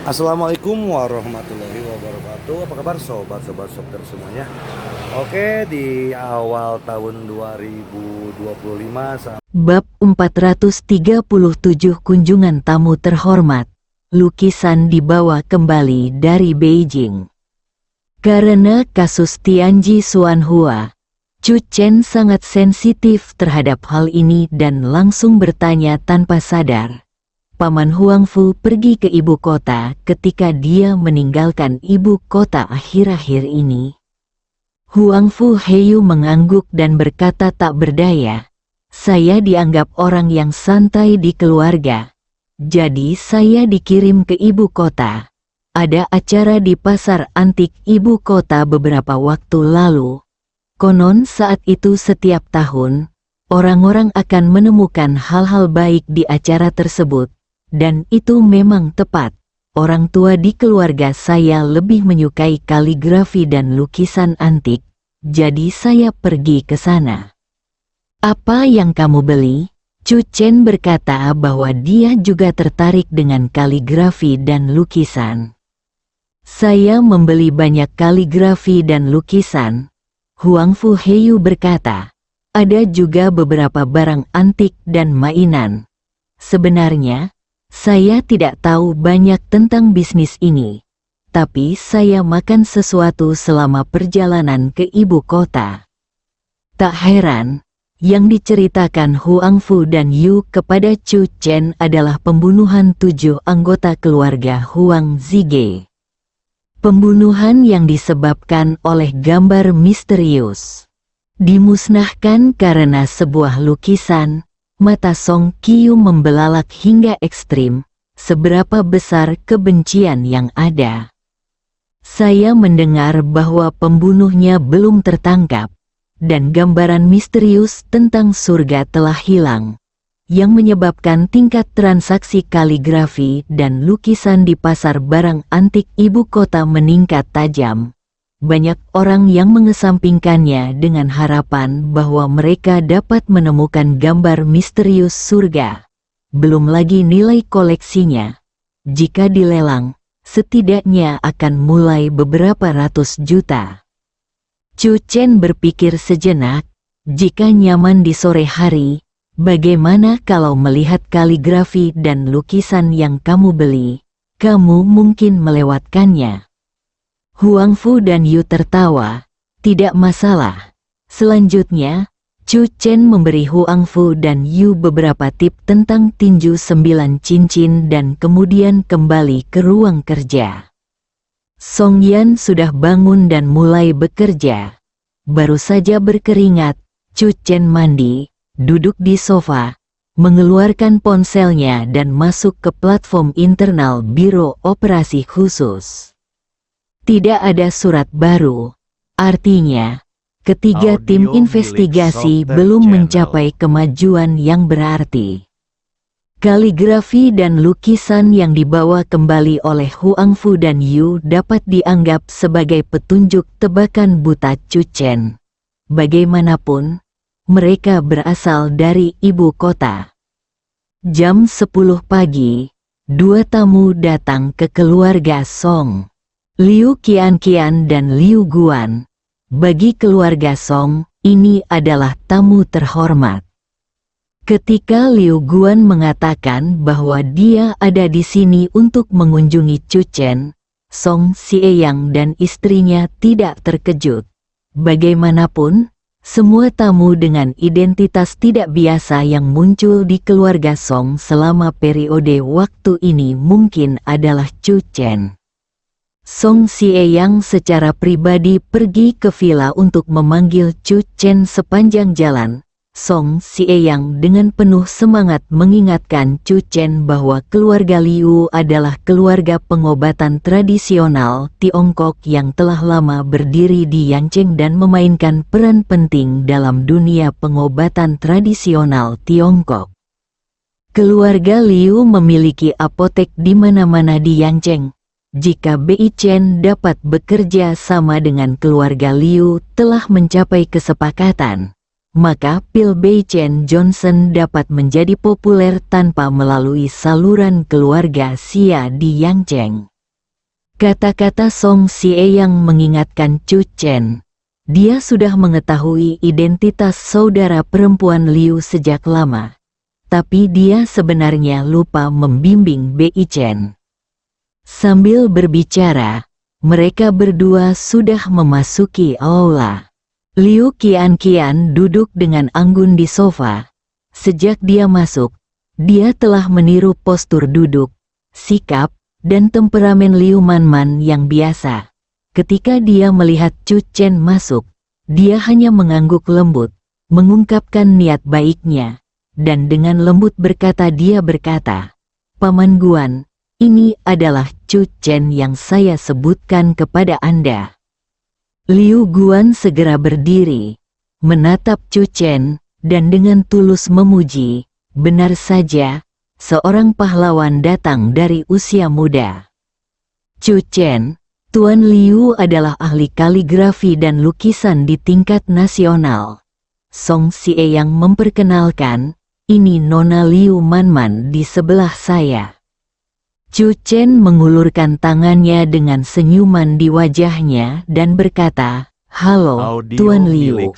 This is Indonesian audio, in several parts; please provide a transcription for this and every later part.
Assalamualaikum warahmatullahi wabarakatuh. Apa kabar sobat-sobat Shopter semuanya? Oke, di awal tahun 2025 Bab 437 Kunjungan tamu terhormat. Lukisan dibawa kembali dari Beijing. Karena kasus Tianji Xuanhua, Chu Chen sangat sensitif terhadap hal ini dan langsung bertanya tanpa sadar. Paman Huangfu pergi ke ibu kota ketika dia meninggalkan ibu kota akhir-akhir ini. Huangfu Heiyu mengangguk dan berkata tak berdaya. Saya dianggap orang yang santai di keluarga. Jadi saya dikirim ke ibu kota. Ada acara di pasar antik ibu kota beberapa waktu lalu. Konon saat itu setiap tahun, orang-orang akan menemukan hal-hal baik di acara tersebut. Dan itu memang tepat. Orang tua di keluarga saya lebih menyukai kaligrafi dan lukisan antik. Jadi saya pergi ke sana. Apa yang kamu beli? Chu Chen berkata bahwa dia juga tertarik dengan kaligrafi dan lukisan. Saya membeli banyak kaligrafi dan lukisan. Huangfu Heiyu berkata, ada juga beberapa barang antik dan mainan. Sebenarnya, saya tidak tahu banyak tentang bisnis ini. Tapi saya makan sesuatu selama perjalanan ke ibu kota. Tak heran, yang diceritakan Huangfu dan Yu kepada Chu Chen adalah pembunuhan 7 anggota keluarga Huang Zige. Pembunuhan yang disebabkan oleh gambar misterius. Dimusnahkan karena sebuah lukisan. Mata Song Qiu membelalak hingga ekstrim. Seberapa besar kebencian yang ada. Saya mendengar bahwa pembunuhnya belum tertangkap. Dan gambaran misterius tentang surga telah hilang, yang menyebabkan tingkat transaksi kaligrafi dan lukisan di pasar barang antik ibu kota meningkat tajam. Banyak orang yang mengesampingkannya dengan harapan bahwa mereka dapat menemukan gambar misterius surga. Belum lagi nilai koleksinya. Jika dilelang, setidaknya akan mulai beberapa ratus juta. Chu Chen berpikir sejenak, jika nyaman di sore hari, bagaimana kalau melihat kaligrafi dan lukisan yang kamu beli? Kamu mungkin melewatkannya. Huangfu dan Yu tertawa, tidak masalah. Selanjutnya, Chu Chen memberi Huangfu dan Yu beberapa tip tentang tinju 9 cincin dan kemudian kembali ke ruang kerja. Song Yan sudah bangun dan mulai bekerja. Baru saja berkeringat, Chu Chen mandi, duduk di sofa, mengeluarkan ponselnya dan masuk ke platform internal Biro Operasi Khusus. Tidak ada surat baru, artinya, ketiga tim investigasi belum mencapai kemajuan yang berarti. Kaligrafi dan lukisan yang dibawa kembali oleh Huangfu dan Yu dapat dianggap sebagai petunjuk tebakan buta Chu Chen. Bagaimanapun, mereka berasal dari ibu kota. Jam 10 pagi, 2 tamu datang ke keluarga Song. Liu Qianqian dan Liu Guan. Bagi keluarga Song, ini adalah tamu terhormat. Ketika Liu Guan mengatakan bahwa dia ada di sini untuk mengunjungi Chu Chen, Song Xieyang dan istrinya tidak terkejut. Bagaimanapun, semua tamu dengan identitas tidak biasa yang muncul di keluarga Song selama periode waktu ini mungkin adalah Chu Chen. Song Xieyang secara pribadi pergi ke villa untuk memanggil Chu Chen sepanjang jalan. Song Xieyang dengan penuh semangat mengingatkan Chu Chen bahwa keluarga Liu adalah keluarga pengobatan tradisional Tiongkok yang telah lama berdiri di Yancheng dan memainkan peran penting dalam dunia pengobatan tradisional Tiongkok. Keluarga Liu memiliki apotek di mana-mana di Yancheng. Jika Bei Chen dapat bekerja sama dengan keluarga Liu telah mencapai kesepakatan, maka pil Bei Chen Johnson dapat menjadi populer tanpa melalui saluran keluarga Xia di Yangcheng. Kata-kata Song Xie yang mengingatkan Chu Chen. Dia sudah mengetahui identitas saudara perempuan Liu sejak lama. Tapi dia sebenarnya lupa membimbing Bei Chen. Sambil berbicara, mereka berdua sudah memasuki aula. Liu Qianqian duduk dengan anggun di sofa. Sejak dia masuk, dia telah meniru postur duduk, sikap, dan temperamen Liu Manman yang biasa. Ketika dia melihat Chu Chen masuk, dia hanya mengangguk lembut, mengungkapkan niat baiknya, dan dengan lembut dia berkata, "Paman Guan, ini adalah Chu Chen yang saya sebutkan kepada Anda." Liu Guan segera berdiri, menatap Chu Chen, dan dengan tulus memuji, "Benar saja, seorang pahlawan datang dari usia muda." Chu Chen, Tuan Liu adalah ahli kaligrafi dan lukisan di tingkat nasional. Song Xie yang memperkenalkan, "Ini Nona Liu Manman di sebelah saya." Chu Chen mengulurkan tangannya dengan senyuman di wajahnya dan berkata, "Halo, Tuan Liu."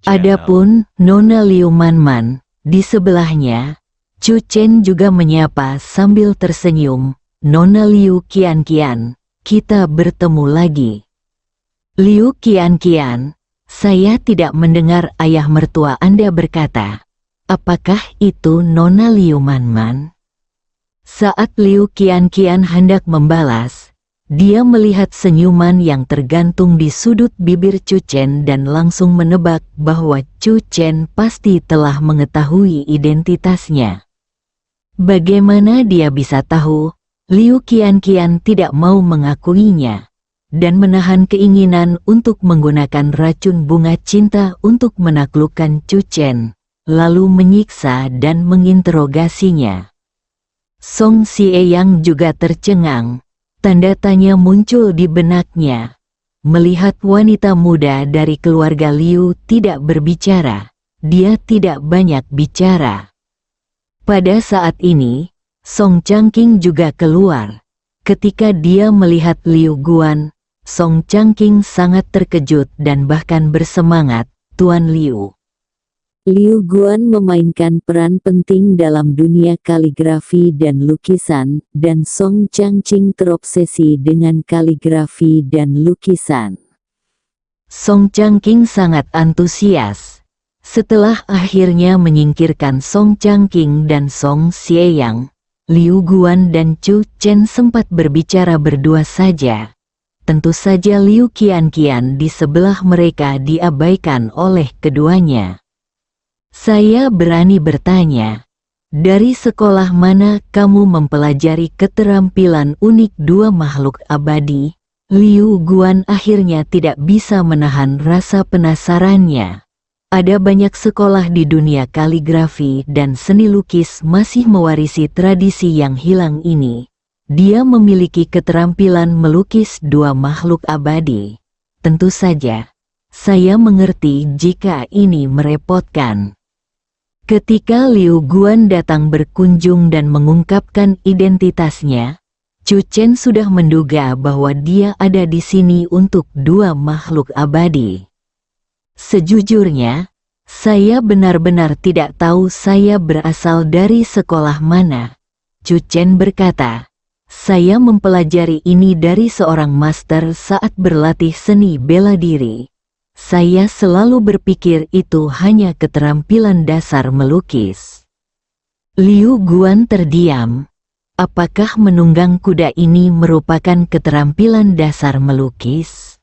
Adapun Nona Liu Manman, di sebelahnya, Chu Chen juga menyapa sambil tersenyum, "Nona Liu Qianqian, kita bertemu lagi." Liu Qianqian, saya tidak mendengar ayah mertua Anda berkata, "Apakah itu Nona Liu Manman?" Saat Liu Qianqian hendak membalas, dia melihat senyuman yang tergantung di sudut bibir Chu Chen dan langsung menebak bahwa Chu Chen pasti telah mengetahui identitasnya. Bagaimana dia bisa tahu? Liu Qianqian tidak mau mengakuinya, dan menahan keinginan untuk menggunakan racun bunga cinta untuk menaklukkan Chu Chen, lalu menyiksa dan menginterogasinya. Song Xie yang juga tercengang, tanda tanya muncul di benaknya. Melihat wanita muda dari keluarga Liu tidak berbicara, dia tidak banyak bicara. Pada saat ini, Song Changqing juga keluar. Ketika dia melihat Liu Guan, Song Changqing sangat terkejut dan bahkan bersemangat, "Tuan Liu." Liu Guan memainkan peran penting dalam dunia kaligrafi dan lukisan, dan Song Changqing terobsesi dengan kaligrafi dan lukisan. Song Changqing sangat antusias. Setelah akhirnya menyingkirkan Song Changqing dan Song Xieyang, Liu Guan dan Chu Chen sempat berbicara berdua saja. Tentu saja Liu Qianqian di sebelah mereka diabaikan oleh keduanya. "Saya berani bertanya, dari sekolah mana kamu mempelajari keterampilan unik dua makhluk abadi?" Liu Guan akhirnya tidak bisa menahan rasa penasarannya. Ada banyak sekolah di dunia kaligrafi dan seni lukis masih mewarisi tradisi yang hilang ini. Dia memiliki keterampilan melukis dua makhluk abadi. Tentu saja, saya mengerti jika ini merepotkan. Ketika Liu Guan datang berkunjung dan mengungkapkan identitasnya, Chu Chen sudah menduga bahwa dia ada di sini untuk dua makhluk abadi. "Sejujurnya, saya benar-benar tidak tahu saya berasal dari sekolah mana," Chu Chen berkata. "Saya mempelajari ini dari seorang master saat berlatih seni bela diri. Saya selalu berpikir itu hanya keterampilan dasar melukis." Liu Guan terdiam. Apakah menunggang kuda ini merupakan keterampilan dasar melukis?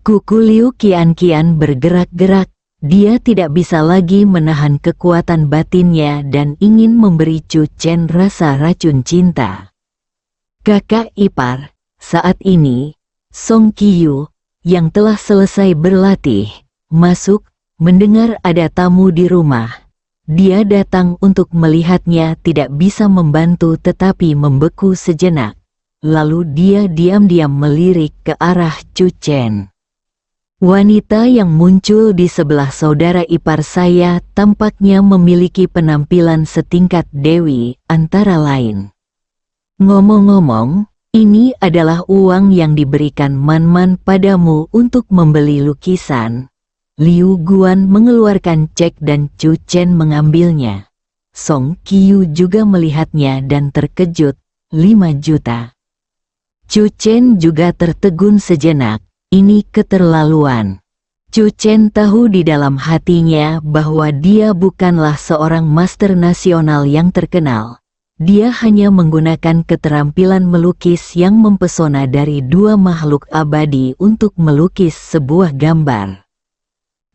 Kuku Liu Qianqian bergerak-gerak. Dia tidak bisa lagi menahan kekuatan batinnya dan ingin memberi Chu Chen rasa racun cinta. Kakak ipar, saat ini, Song Qiyu, yang telah selesai berlatih, masuk, mendengar ada tamu di rumah. Dia datang untuk melihatnya, tidak bisa membantu tetapi membeku sejenak. Lalu dia diam-diam melirik ke arah Chu Chen. Wanita yang muncul di sebelah saudara ipar saya tampaknya memiliki penampilan setingkat dewi, antara lain. Ngomong-ngomong, Ini adalah uang yang diberikan Man-Man padamu untuk membeli lukisan. Liu Guan mengeluarkan cek dan Chu Chen mengambilnya. Song Qiu juga melihatnya dan terkejut, 5 juta. Chu Chen juga tertegun sejenak, ini keterlaluan. Chu Chen tahu di dalam hatinya bahwa dia bukanlah seorang master nasional yang terkenal. Dia hanya menggunakan keterampilan melukis yang mempesona dari 2 makhluk abadi untuk melukis sebuah gambar.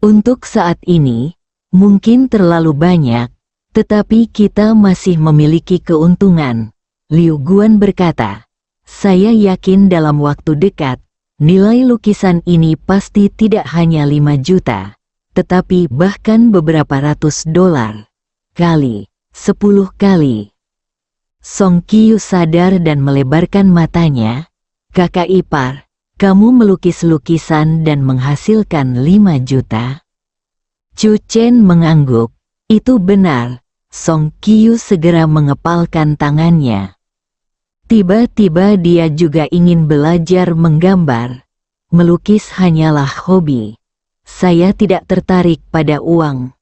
Untuk saat ini, mungkin terlalu banyak, tetapi kita masih memiliki keuntungan, Liu Guan berkata. Saya yakin dalam waktu dekat, nilai lukisan ini pasti tidak hanya 5 juta, tetapi bahkan beberapa ratus dolar. Kali, 10 kali. Song Qiu sadar dan melebarkan matanya. Kakak ipar, kamu melukis lukisan dan menghasilkan 5 juta? Chu Chen mengangguk. Itu benar. Song Qiu segera mengepalkan tangannya. Tiba-tiba dia juga ingin belajar menggambar. Melukis hanyalah hobi. Saya tidak tertarik pada uang.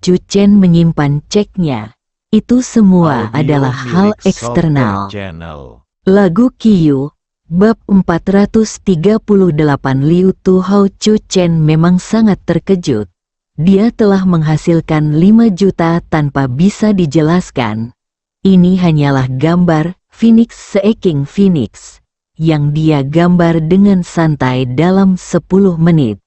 Chu Chen menyimpan ceknya. Itu semua adalah hal eksternal. Lagu Qiu, bab 438. Liu Tuhao. Chu Chen memang sangat terkejut. Dia telah menghasilkan 5 juta tanpa bisa dijelaskan. Ini hanyalah gambar Phoenix seeking Phoenix, yang dia gambar dengan santai dalam 10 menit.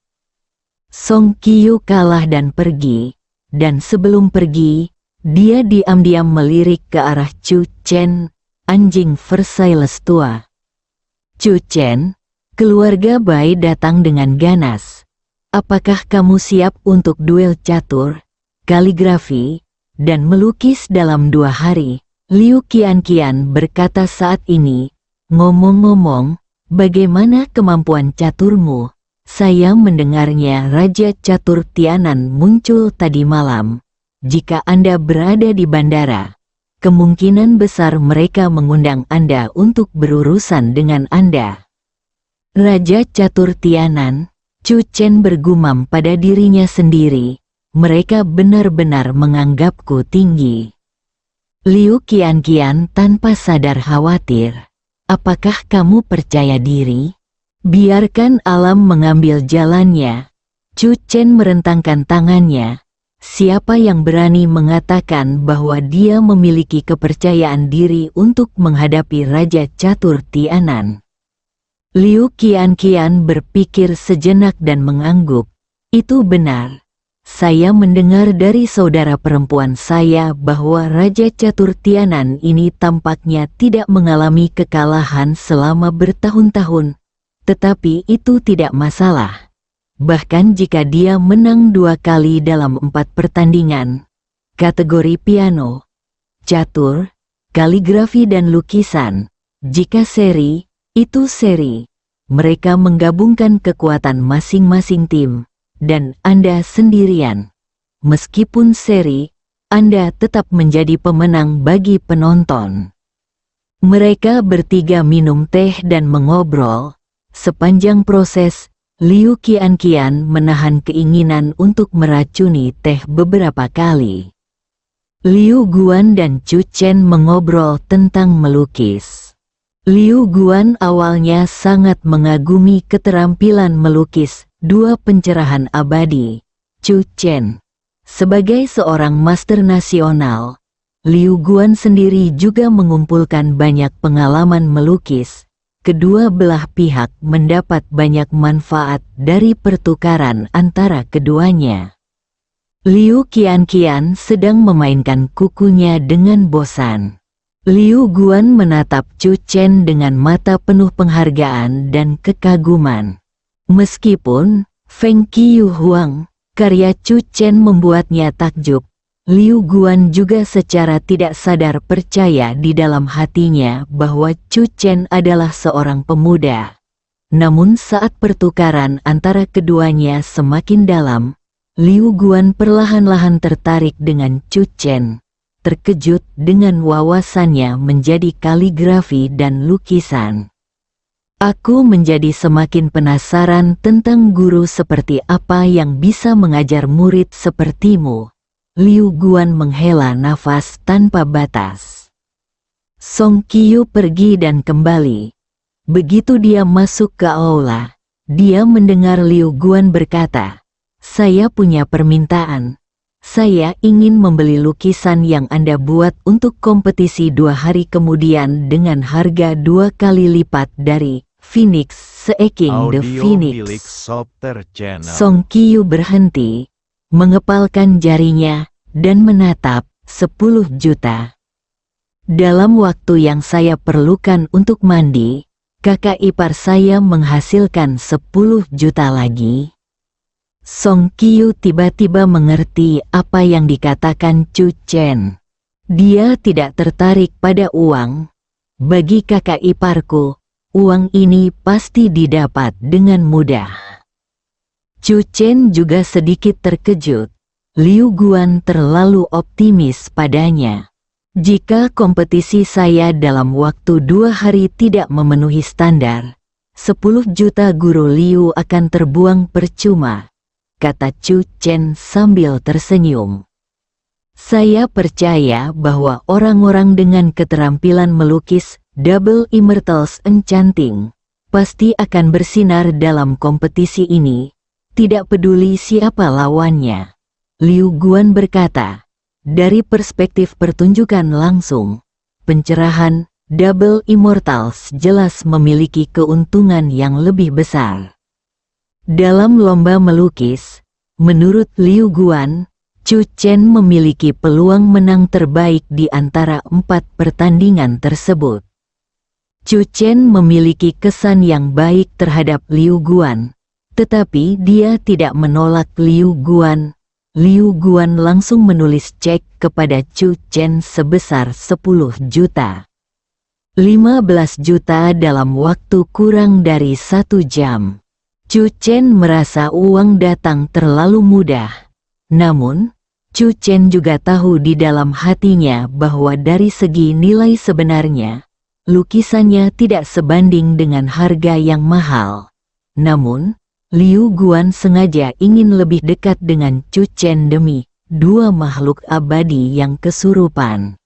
Song Qiu kalah dan pergi, dan sebelum pergi, dia diam-diam melirik ke arah Chu Chen, anjing Versailles tua. Chu Chen, keluarga Bai datang dengan ganas. Apakah kamu siap untuk duel catur, kaligrafi, dan melukis dalam 2 hari? Liu Qianqian berkata saat ini, ngomong-ngomong, bagaimana kemampuan caturmu? Saya mendengarnya Raja Catur Tianan muncul tadi malam. Jika Anda berada di bandara, kemungkinan besar mereka mengundang Anda untuk berurusan dengan Anda. Raja Catur Tianan, Chu Chen bergumam pada dirinya sendiri, mereka benar-benar menganggapku tinggi. Liu Qianqian tanpa sadar khawatir. Apakah kamu percaya diri? Biarkan alam mengambil jalannya. Chu Chen merentangkan tangannya. Siapa yang berani mengatakan bahwa dia memiliki kepercayaan diri untuk menghadapi Raja Catur Tianan? Liu Qianqian berpikir sejenak dan mengangguk. Itu benar. Saya mendengar dari saudara perempuan saya bahwa Raja Catur Tianan ini tampaknya tidak mengalami kekalahan selama bertahun-tahun. Tetapi itu tidak masalah. Bahkan jika dia menang 2 kali dalam 4 pertandingan, kategori piano, catur, kaligrafi dan lukisan, jika seri, itu seri. Mereka menggabungkan kekuatan masing-masing tim. Dan Anda sendirian. Meskipun seri, Anda tetap menjadi pemenang bagi penonton. Mereka bertiga minum teh dan mengobrol. Sepanjang proses, Liu Qianqian menahan keinginan untuk meracuni teh beberapa kali. Liu Guan dan Chu Chen mengobrol tentang melukis. Liu Guan awalnya sangat mengagumi keterampilan melukis 2 pencerahan abadi, Chu Chen. Sebagai seorang master nasional, Liu Guan sendiri juga mengumpulkan banyak pengalaman melukis. Kedua belah pihak mendapat banyak manfaat dari pertukaran antara keduanya. Liu Qianqian sedang memainkan kukunya dengan bosan. Liu Guan menatap Chu Chen dengan mata penuh penghargaan dan kekaguman. Meskipun Feng Qiu Huang, karya Chu Chen membuatnya takjub, Liu Guan juga secara tidak sadar percaya di dalam hatinya bahwa Chu Chen adalah seorang pemuda. Namun saat pertukaran antara keduanya semakin dalam, Liu Guan perlahan-lahan tertarik dengan Chu Chen. Terkejut dengan wawasannya menjadi kaligrafi dan lukisan. Aku menjadi semakin penasaran tentang guru seperti apa yang bisa mengajar murid sepertimu. Liu Guan menghela nafas tanpa batas. Song Qiu pergi dan kembali. Begitu dia masuk ke aula, dia mendengar Liu Guan berkata, "Saya punya permintaan. Saya ingin membeli lukisan yang Anda buat untuk kompetisi 2 hari kemudian dengan harga 2 kali lipat dari Phoenix Seeking the Audio Phoenix." milik Sopter Channel. Song Qiu berhenti, mengepalkan jarinya, dan menatap 10 juta. Dalam waktu yang saya perlukan untuk mandi, kakak ipar saya menghasilkan 10 juta lagi. Song Qiu tiba-tiba mengerti apa yang dikatakan Chu Chen. Dia tidak tertarik pada uang. Bagi kakak iparku, uang ini pasti didapat dengan mudah. Chu Chen juga sedikit terkejut. Liu Guan terlalu optimis padanya. Jika kompetisi saya dalam waktu 2 hari tidak memenuhi standar, 10 juta guru Liu akan terbuang percuma, kata Chu Chen sambil tersenyum. Saya percaya bahwa orang-orang dengan keterampilan melukis Double Immortals Enchanting pasti akan bersinar dalam kompetisi ini, tidak peduli siapa lawannya. Liu Guan berkata, dari perspektif pertunjukan langsung, pencerahan Double Immortals jelas memiliki keuntungan yang lebih besar. Dalam lomba melukis, menurut Liu Guan, Chu Chen memiliki peluang menang terbaik di antara 4 pertandingan tersebut. Chu Chen memiliki kesan yang baik terhadap Liu Guan, tetapi dia tidak menolak Liu Guan. Liu Guan langsung menulis cek kepada Chu Chen sebesar 10 juta. 15 juta dalam waktu kurang dari 1 jam. Chu Chen merasa uang datang terlalu mudah. Namun, Chu Chen juga tahu di dalam hatinya bahwa dari segi nilai sebenarnya, lukisannya tidak sebanding dengan harga yang mahal. Namun, Liu Guan sengaja ingin lebih dekat dengan Chu Chen demi 2 makhluk abadi yang kesurupan.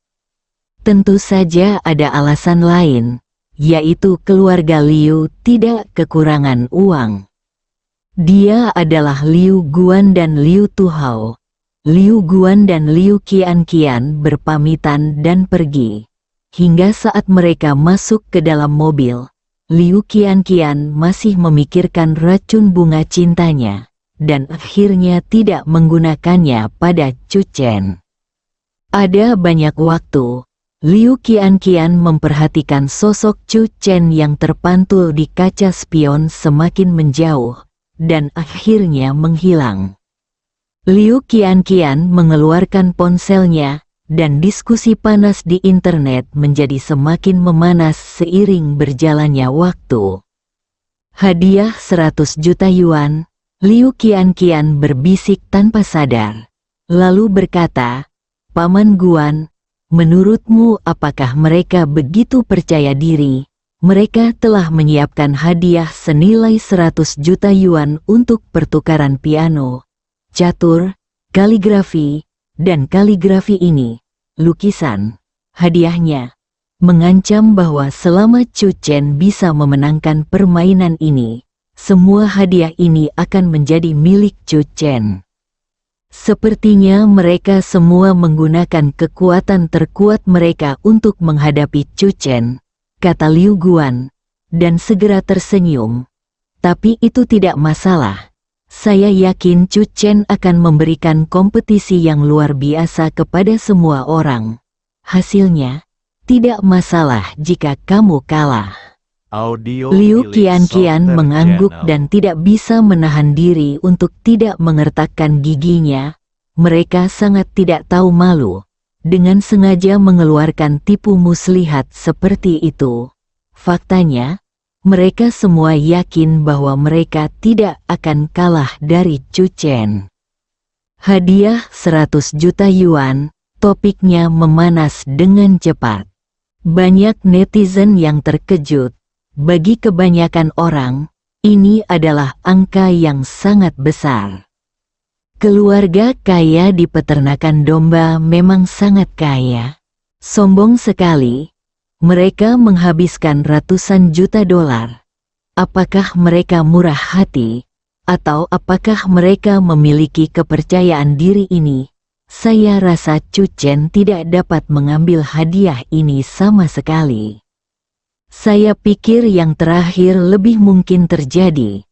Tentu saja ada alasan lain, yaitu keluarga Liu tidak kekurangan uang. Dia adalah Liu Guan dan Liu Tuhao. Liu Guan dan Liu Qianqian berpamitan dan pergi. Hingga saat mereka masuk ke dalam mobil, Liu Qianqian masih memikirkan racun bunga cintanya, dan akhirnya tidak menggunakannya pada Chu Chen. Ada banyak waktu, Liu Qianqian memperhatikan sosok Chu Chen yang terpantul di kaca spion semakin menjauh, dan akhirnya menghilang. Liu Qianqian mengeluarkan ponselnya, dan diskusi panas di internet menjadi semakin memanas seiring berjalannya waktu. Hadiah 100 juta yuan, Liu Qianqian berbisik tanpa sadar, lalu berkata, "Paman Guan, menurutmu apakah mereka begitu percaya diri? Mereka telah menyiapkan hadiah senilai 100 juta yuan untuk pertukaran piano, catur, kaligrafi, dan kaligrafi ini, lukisan, hadiahnya." Mengancam bahwa selama Chu Chen bisa memenangkan permainan ini, semua hadiah ini akan menjadi milik Chu Chen. Sepertinya mereka semua menggunakan kekuatan terkuat mereka untuk menghadapi Chu Chen, kata Liu Guan, dan segera tersenyum. Tapi itu tidak masalah. Saya yakin Chu Chen akan memberikan kompetisi yang luar biasa kepada semua orang. Hasilnya, tidak masalah jika kamu kalah. Audio Liu milik Qianqian Sopter mengangguk Channel. dan tidak bisa menahan diri untuk tidak mengertakkan giginya. Mereka sangat tidak tahu malu, dengan sengaja mengeluarkan tipu muslihat seperti itu. Faktanya, mereka semua yakin bahwa mereka tidak akan kalah dari Chu Chen. Hadiah 100 juta yuan, topiknya memanas dengan cepat. Banyak netizen yang terkejut. Bagi kebanyakan orang, ini adalah angka yang sangat besar. Keluarga kaya di peternakan domba memang sangat kaya. Sombong sekali, mereka menghabiskan ratusan juta dolar. Apakah mereka murah hati, atau apakah mereka memiliki kepercayaan diri ini? Saya rasa Chu Chen tidak dapat mengambil hadiah ini sama sekali. Saya pikir yang terakhir lebih mungkin terjadi.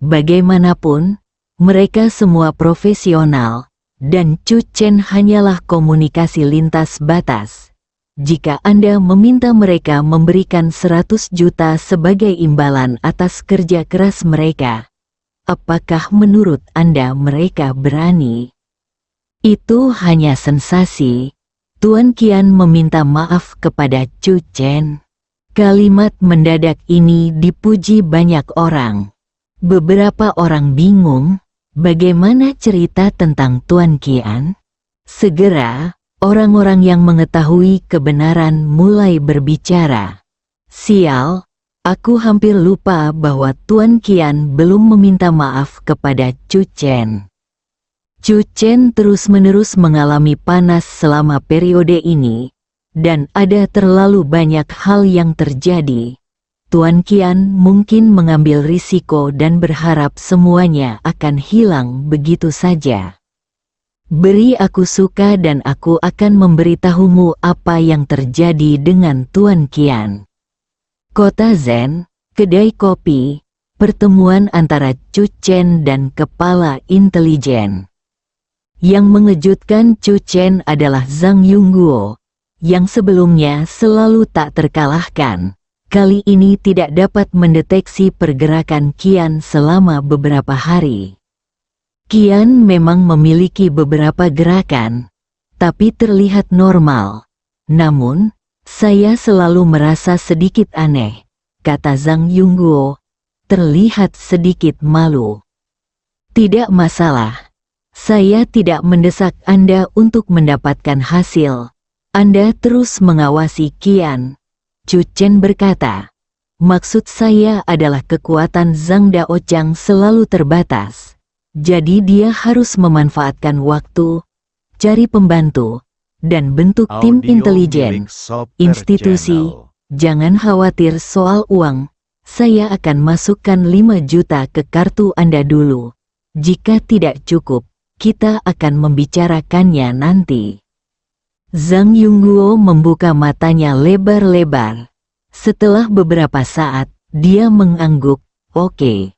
Bagaimanapun, mereka semua profesional, dan Chu Chen hanyalah komunikasi lintas batas. Jika Anda meminta mereka memberikan 100 juta sebagai imbalan atas kerja keras mereka, apakah menurut Anda mereka berani? Itu hanya sensasi. Tuan Qian meminta maaf kepada Chu Chen. Kalimat mendadak ini dipuji banyak orang. Beberapa orang bingung, bagaimana cerita tentang Tuan Qian? Segera, orang-orang yang mengetahui kebenaran mulai berbicara. Sial, aku hampir lupa bahwa Tuan Qian belum meminta maaf kepada Chu Chen. Chu Chen terus-menerus mengalami panas selama periode ini, dan ada terlalu banyak hal yang terjadi. Tuan Qian mungkin mengambil risiko dan berharap semuanya akan hilang begitu saja. Beri aku suka dan aku akan memberitahumu apa yang terjadi dengan Tuan Qian. Kota Zen, kedai kopi, pertemuan antara Chu Chen dan kepala intelijen. Yang mengejutkan Chu Chen adalah Zhang Yongguo, yang sebelumnya selalu tak terkalahkan. Kali ini tidak dapat mendeteksi pergerakan Qian selama beberapa hari. Qian memang memiliki beberapa gerakan, tapi terlihat normal. Namun, saya selalu merasa sedikit aneh, kata Zhang Yongguo, terlihat sedikit malu. Tidak masalah. Saya tidak mendesak Anda untuk mendapatkan hasil. Anda terus mengawasi Qian. Chu Chen berkata, maksud saya adalah kekuatan Zhang Daochang selalu terbatas. Jadi dia harus memanfaatkan waktu, cari pembantu, dan bentuk tim Audio intelijen. milik Sopter Institusi, Channel. jangan khawatir soal uang. Saya akan masukkan 5 juta ke kartu Anda dulu. Jika tidak cukup, kita akan membicarakannya nanti. Zhang Yongguo membuka matanya lebar-lebar. Setelah beberapa saat, dia mengangguk, oke.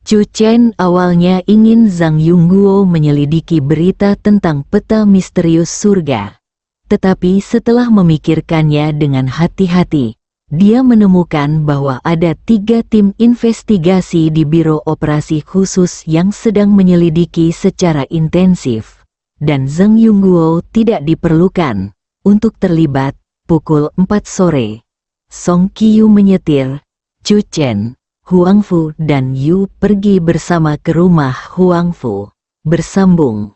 Chu Chen awalnya ingin Zhang Yongguo menyelidiki berita tentang peta misterius surga. Tetapi setelah memikirkannya dengan hati-hati, dia menemukan bahwa ada 3 tim investigasi di Biro Operasi Khusus yang sedang menyelidiki secara intensif. Dan Zhang Yongguo tidak diperlukan untuk terlibat. Pukul 4 sore, Song Qiu menyetir, Chu Chen, Huang Fu dan Yu pergi bersama ke rumah Huang Fu. Bersambung.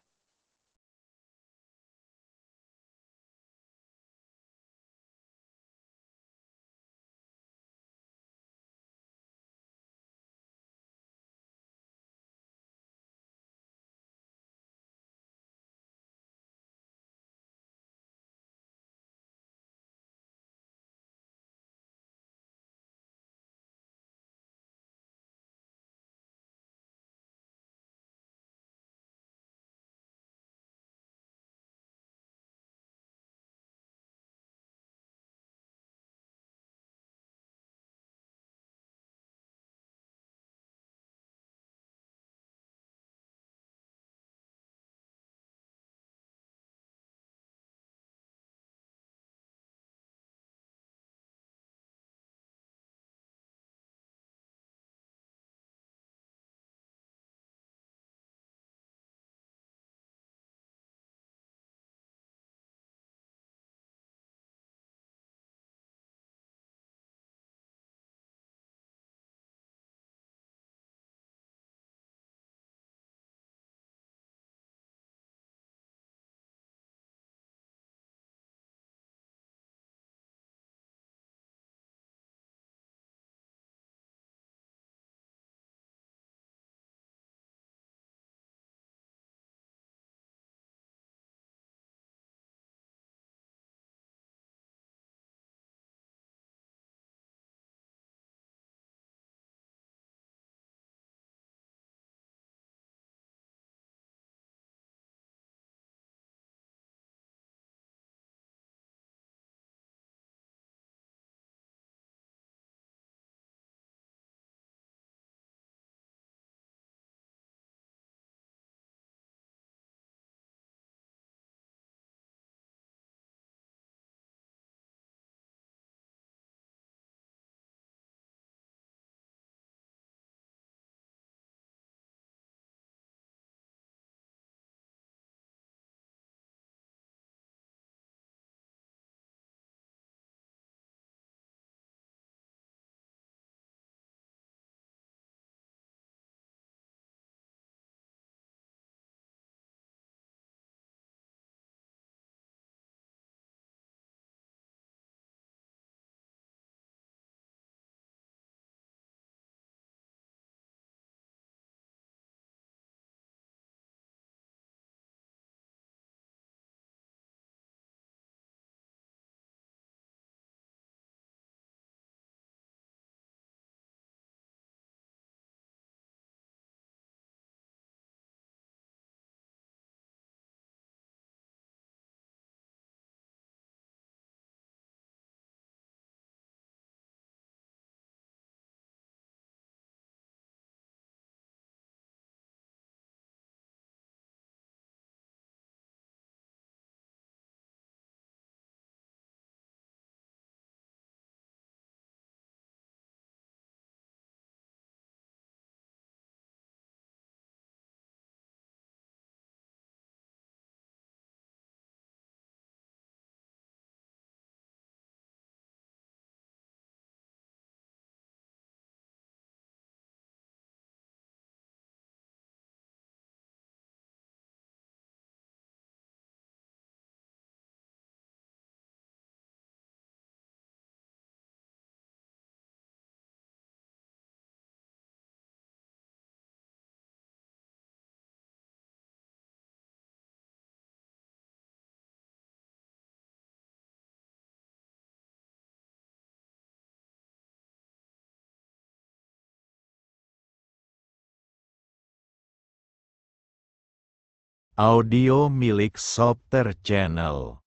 Audio milik Sopter Channel.